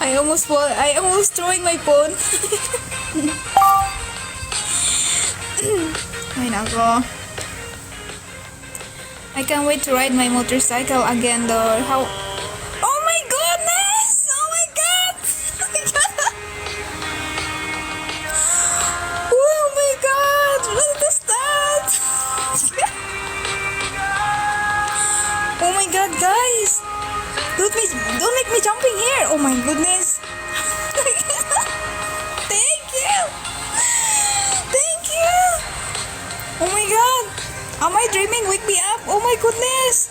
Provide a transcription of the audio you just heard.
I almost throwing my phone. Ay nako. I can't wait to ride my motorcycle again though. How? Oh my goodness! Oh my god! Oh my god! What is that? Oh my god, guys! Don't make me jumping here! Oh my goodness! Thank you! Thank you! Oh my god! Am I dreaming? Wake me up! Oh my goodness!